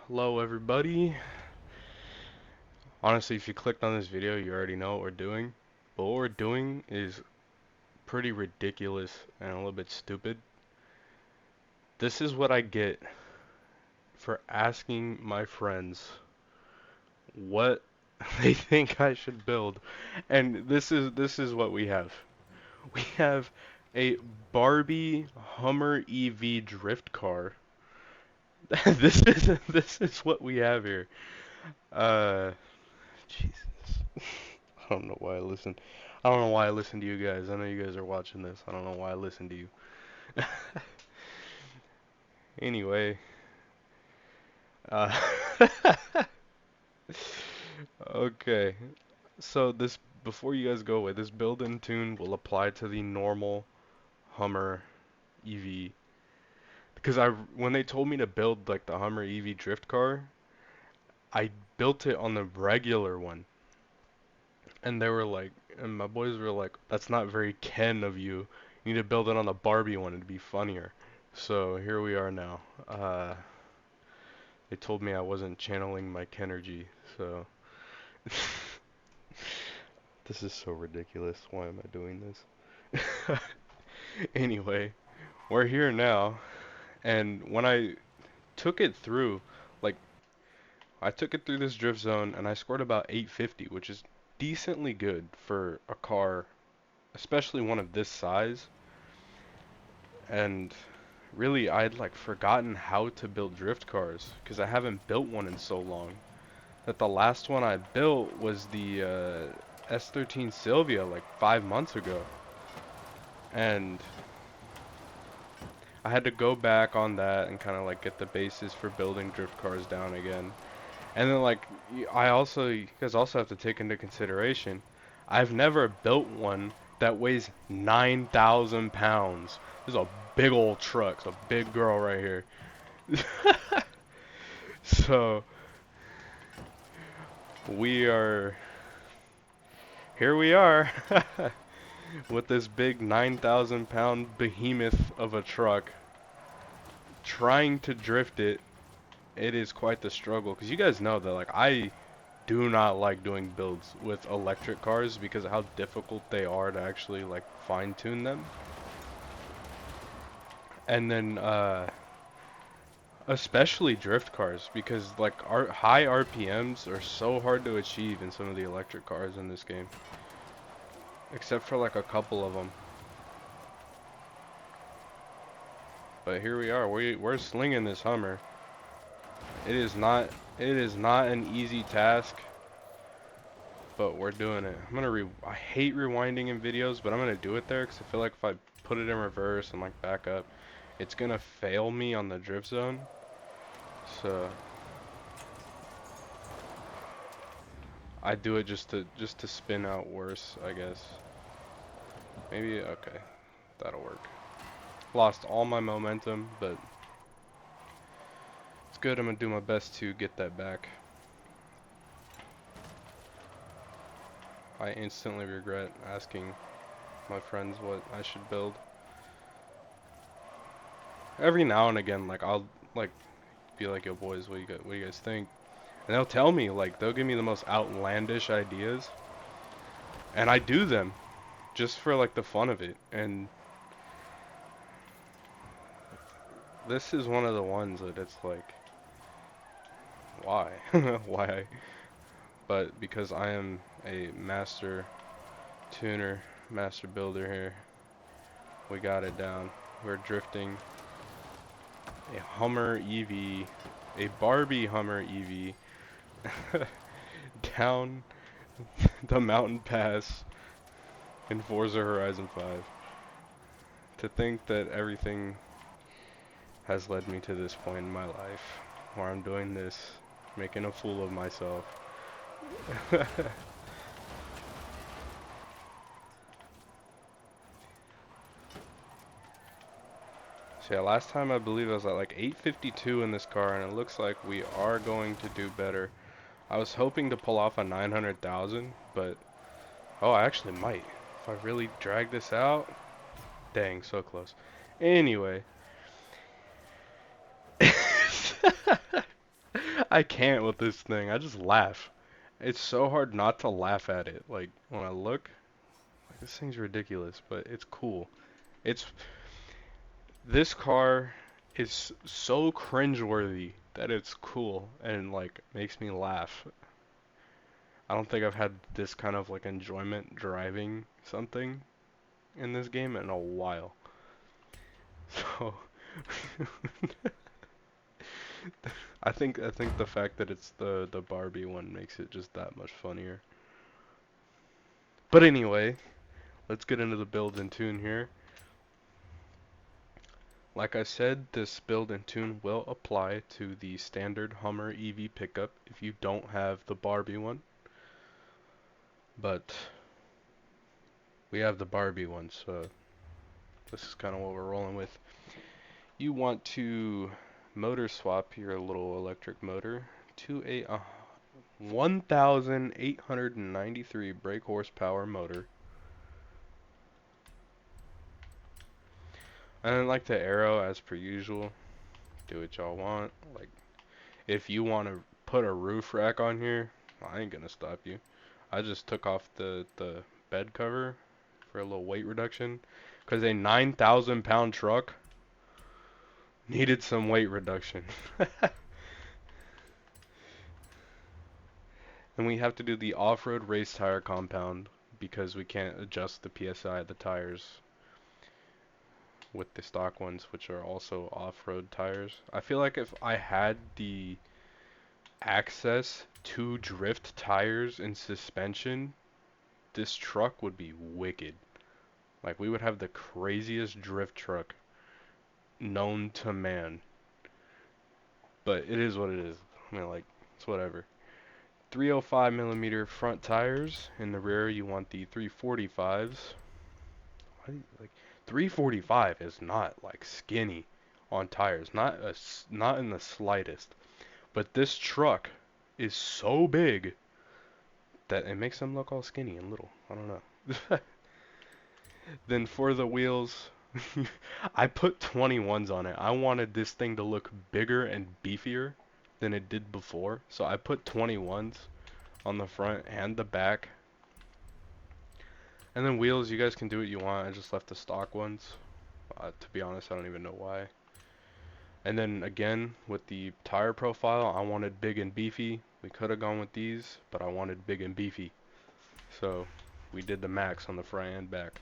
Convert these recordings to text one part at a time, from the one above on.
Hello everybody. Honestly, if you clicked on this video, you already know what we're doing. But what we're doing is pretty ridiculous and a little bit stupid. This is what I get for asking my friends what they think I should build. And this is what we have. We have a Barbie Hummer EV drift car. This is what we have here. Uh Jesus. I don't know why I listen. I don't know why I listen to you guys. I know you guys are watching this. I don't know why I listen to you. Anyway, uh, okay. So this before you guys go away, this build-in tune will apply to the normal Hummer EV because I when they told me to build like the Hummer EV drift car, I built it on the regular one, and they were like, and my boys were like, "That's not very Ken of you. You need to build it on the Barbie one. It'd be funnier." So here we are now. They told me I wasn't channeling my Kenergy, so this is so ridiculous. Why am I doing this? Anyway, we're here now, and when I took it through, like, I took it through this drift zone and I scored about 850, which is decently good for a car, especially one of this size. And really, I'd like forgotten how to build drift cars because I haven't built one in so long. That the last one I built was the S13 Sylvia like 5 months ago, and I had to go back on that and kind of like get the basis for building drift cars down again. And then like you guys also have to take into consideration, I've never built one that weighs 9,000 pounds. This is a big old truck. It's a big girl right here. So we are here we are with this big 9,000 pound behemoth of a truck trying to drift it. It is quite the struggle because you guys know that like I do not like doing builds with electric cars because of how difficult they are to actually like fine tune them. And then especially drift cars because like high RPMs are so hard to achieve in some of the electric cars in this game. Except for like a couple of them. But here we are. We're slinging this Hummer. It is not an easy task, but we're doing it. I hate rewinding in videos, but I'm gonna do it there because I feel like if I put it in reverse and like back up, it's gonna fail me on the drift zone. So I do it just to spin out worse, I guess. Maybe okay, that'll work. Lost all my momentum, but it's good. I'm gonna do my best to get that back. I instantly regret asking my friends what I should build. Every now and again, like I'll like be like, "Yo, boys, what do you guys think?" And they'll tell me like they'll give me the most outlandish ideas, and I do them just for like the fun of it. And this is one of the ones that it's like, why, why? But because I am a master tuner, master builder here, we got it down. We're drifting a Hummer EV, a Barbie Hummer EV, down the mountain pass in Forza Horizon 5. To think that everything has led me to this point in my life where I'm doing this, making a fool of myself. So yeah, last time I believe I was at like 852 in this car, and it looks like we are going to do better. I was hoping to pull off a 900,000, but oh, I actually might. If I really drag this out. Dang, so close. Anyway. I can't with this thing. I just laugh. It's so hard not to laugh at it. Like when I look, like, this thing's ridiculous, but it's cool. It's This car is so cringeworthy that it's cool and like makes me laugh. I don't think I've had this kind of like enjoyment driving something in this game in a while. So I think the fact that it's the Barbie one makes it just that much funnier. But anyway, let's get into the build and tune here. Like I said, this build and tune will apply to the standard Hummer EV pickup if you don't have the Barbie one. But we have the Barbie one, so this is kind of what we're rolling with. You want to motor swap your little electric motor to a 1,893 brake horsepower motor. And then like the arrow, as per usual, do what y'all want. Like if you want to put a roof rack on here, I ain't gonna stop you. I just took off the bed cover for a little weight reduction because a 9,000 pound truck needed some weight reduction. And we have to do the off-road race tire compound because we can't adjust the PSI of the tires with the stock ones, which are also off-road tires. I feel like if I had the access to drift tires and suspension, this truck would be wicked. Like we would have the craziest drift truck known to man. But it is what it is. I mean, like, it's whatever. 305 millimeter front tires. In the rear, you want the 345s. Like 345 is not like skinny on tires, not in the slightest. But this truck is so big that it makes them look all skinny and little. I don't know. Then for the wheels, I put 21s on it. I wanted this thing to look bigger and beefier than it did before, so I put 21s on the front and the back. And then wheels, you guys can do what you want. I just left the stock ones. To be honest, I don't even know why. And then again, with the tire profile, I wanted big and beefy. We could have gone with these, but I wanted big and beefy. So we did the max on the front and back.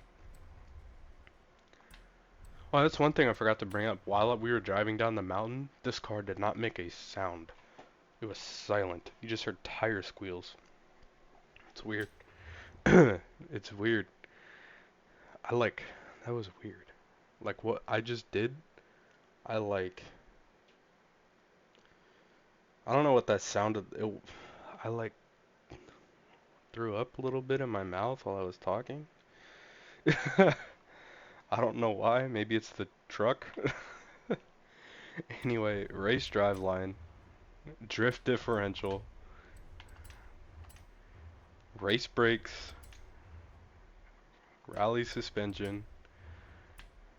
Oh, that's one thing I forgot to bring up. While we were driving down the mountain, this car did not make a sound. It was silent. You just heard tire squeals. It's weird. It's weird. That was weird. Like what I just did, I like, I don't know what that sounded. I like threw up a little bit in my mouth while I was talking. I don't know why. Maybe it's the truck. Anyway, race drive line, drift differential, race brakes, rally suspension,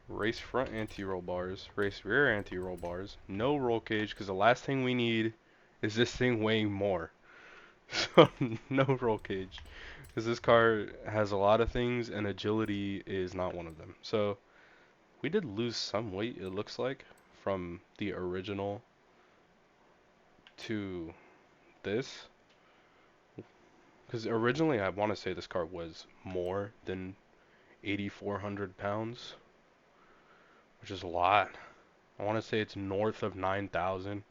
race front anti-roll bars, race rear anti-roll bars, no roll cage because the last thing we need is this thing weighing more. So no roll cage because this car has a lot of things and agility is not one of them. So we did lose some weight, it looks like, from the original to this. Because originally I want to say this car was more than 8,400 pounds, which is a lot. I want to say it's north of 9,000.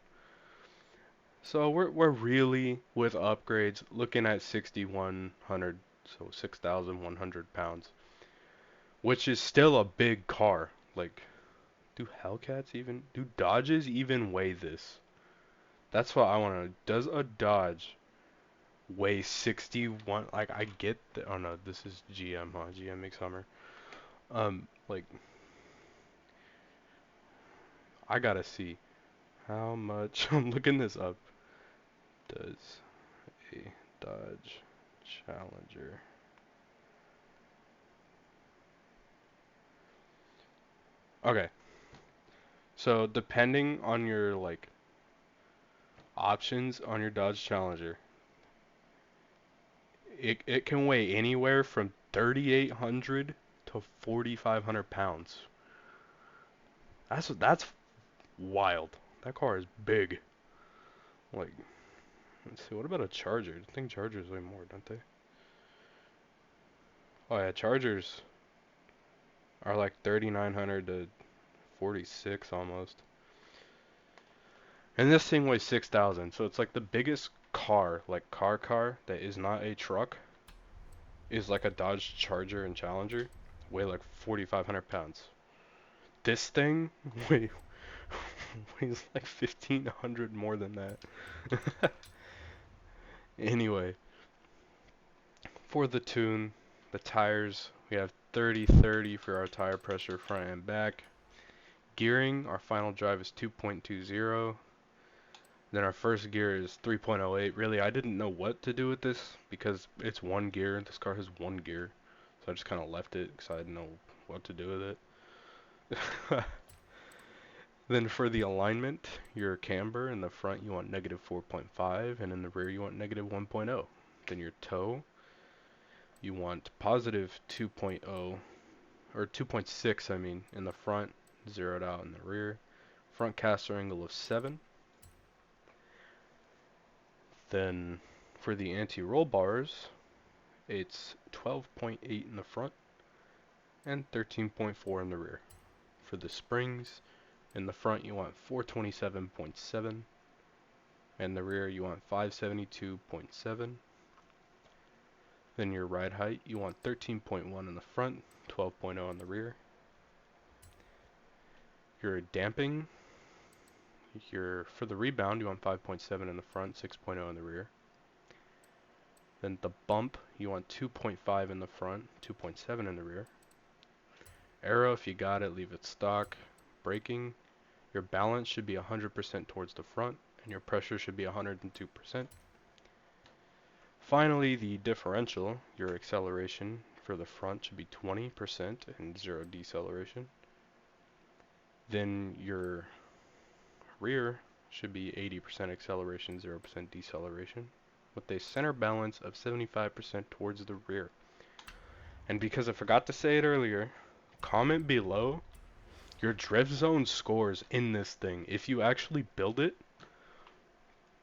So we're really, with upgrades, looking at 6,100, so 6,100 pounds, which is still a big car. Like, do do Dodges even weigh this? That's what I want to know. Does a Dodge weigh 61? Like, I get the, oh no, this is GM, huh? GM makes Hummer. Like, I gotta see how much, I'm looking this up. Does a Dodge Challenger. Okay, so depending on your like Options on your Dodge Challenger. It can weigh anywhere from 3,800 to 4,500 pounds. That's wild. That car is big. Like, let's see, what about a Charger? I think Chargers weigh more, don't they? Oh yeah, Chargers are like 3,900 to 46 almost. And this thing weighs 6,000, so it's like the biggest car, like car that is not a truck, is like a Dodge Charger and Challenger, weigh like 4,500 pounds. This thing weighs like 1,500 more than that. Anyway, for the tune, the tires, we have 30/30 for our tire pressure front and back. Gearing, our final drive is 2.20. Then our first gear is 3.08. Really, I didn't know what to do with this because it's one gear. This car has one gear. So I just kind of left it because I didn't know what to do with it. Then for the alignment, your camber in the front you want -4.5 and in the rear you want -1.0. Then your toe, you want +2.0 or 2.6 I mean in the front, zeroed out in the rear. Front caster angle of 7. Then for the anti-roll bars, it's 12.8 in the front and 13.4 in the rear. For the springs, in the front you want 427.7, and the rear you want 572.7. Then your ride height, you want 13.1 in the front, 12.0 in the rear. Your damping, for the rebound you want 5.7 in the front, 6.0 in the rear. Then the bump, you want 2.5 in the front, 2.7 in the rear. Aero, if you got it, leave it stock. Braking, your balance should be 100% towards the front, and your pressure should be 102%. Finally, the differential, your acceleration for the front should be 20% and 0 deceleration. Then your rear should be 80% acceleration, 0% deceleration, with a center balance of 75% towards the rear. And because I forgot to say it earlier, comment below your drift zone scores in this thing. If you actually build it,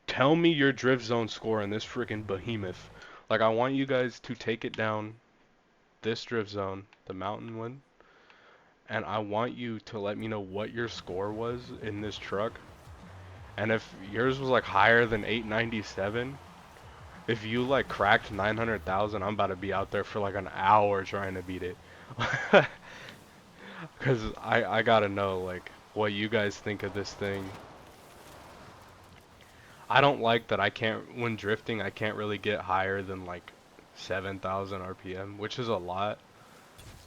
tell me your drift zone score in this freaking behemoth. Like, I want you guys to take it down, this drift zone, the mountain one, and I want you to let me know what your score was in this truck. And if yours was like higher than 897, if you like cracked 900,000, I'm about to be out there for like an hour trying to beat it. Because I gotta know like what you guys think of this thing. I don't like that I can't, when drifting, I can't really get higher than like 7,000 RPM, which is a lot.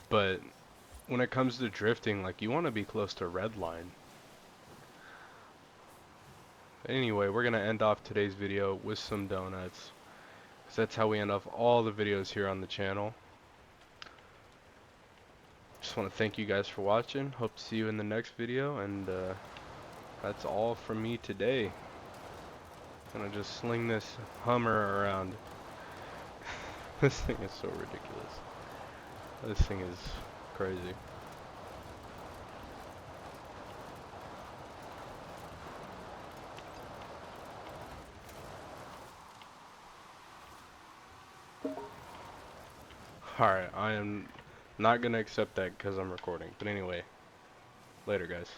But when it comes to drifting, like you want to be close to red line. Anyway, we're gonna end off today's video with some donuts, 'cause that's how we end off all the videos here on the channel. Just want to thank you guys for watching. Hope to see you in the next video, and that's all from me today. Gonna just sling this Hummer around. This thing is so ridiculous. This thing is crazy. Alright, I am not gonna accept that because I'm recording. But anyway, later guys.